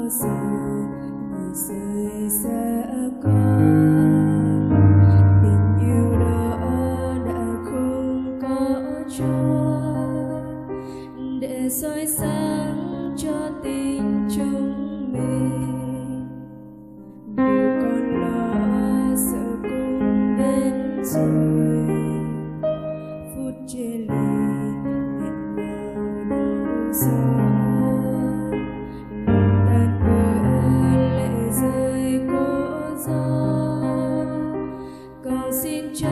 giờ người rời xa con, tình yêu đó đã không có cho để soi sáng cho tình chúng mình. Điều con lo sợ cũng đến rồi, phút chia ly nghẹn ngào đâu rồi. Con xin cha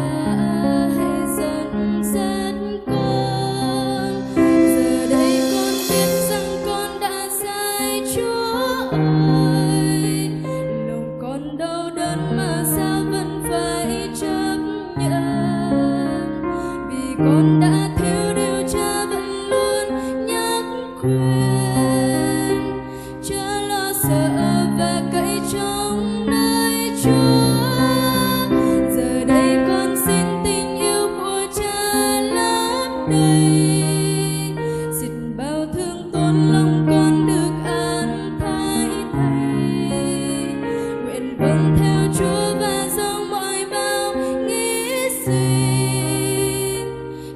hãy dẫn dắt con, giờ đây con biết rằng con đã sai Chúa ơi. Lòng con đau đớn mà sao vẫn phải chấp nhận, vì con đã thiếu điều cha vẫn luôn nhắc khuyên. Cha lo sợ và cậy trong nơi Chúa. Xin bao thương tổn lòng con được an thái thầy, nguyện vâng theo Chúa và dòng mọi bao nghĩ suy.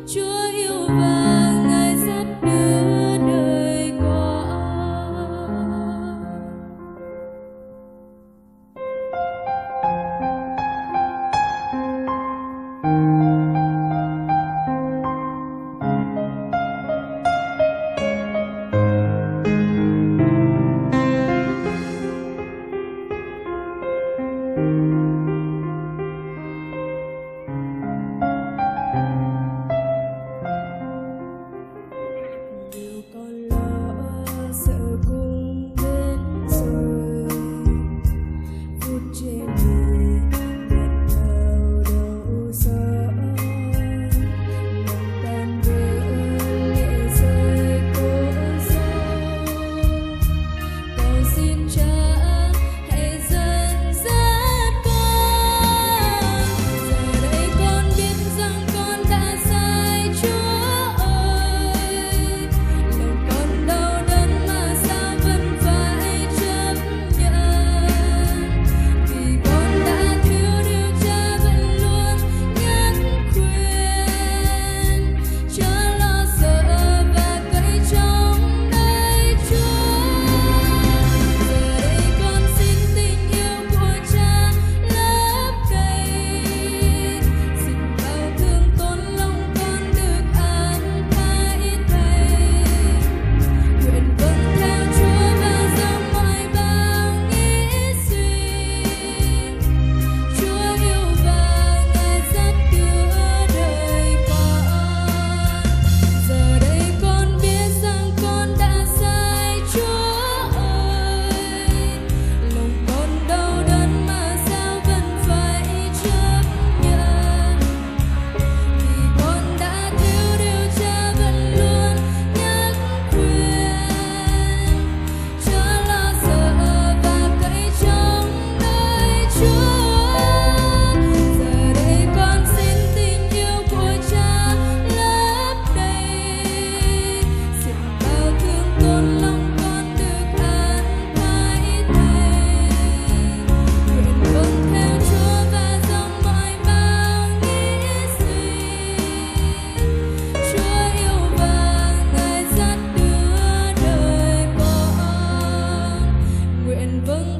Chúa yêu và Ngài dắt đưa đời con. Điều con lo sợ cũng đến rồi, phút chia ly nghẹn ngào đâu rồi. Lòng tan vỡ lệ rơi cố dâu. Con xin cha hãy dẫn dắt con, giờ đây con biết rằng con đã sai Chúa ơi. Lòng con đau đớn mà sao vẫn phải chấp nhận, vì con đã thiếu điều cha vẫn luôn nhắc khuyên. Cha lo sợ và cậy trong nơi Chúa. Giờ đây con xin tình yêu của cha lấp đầy, xin bao thương tổn lòng con được an thái thầy, nguyện vâng theo Chúa và dòng mọi bao nghĩ suy. Chúa yêu và Ngài dắt đưa đời con, giờ đây con biết rằng con đã sai Chúa ơi. Lòng con đau đớn mà sao vẫn phải chấp nhận, vì con đã thiếu điều cha vẫn luôn nhắc khuyên. Cha lo sợ và cậy trong nơi Chúa. Giờ đây con xin tình yêu của cha lấp đầy, xin bao thương tổn lòng con được an thái thầy, nguyện vâng theo Chúa và dòng mọi bao nghĩ suy. Chúa yêu và Ngài dắt đưa đời con, nguyện vâng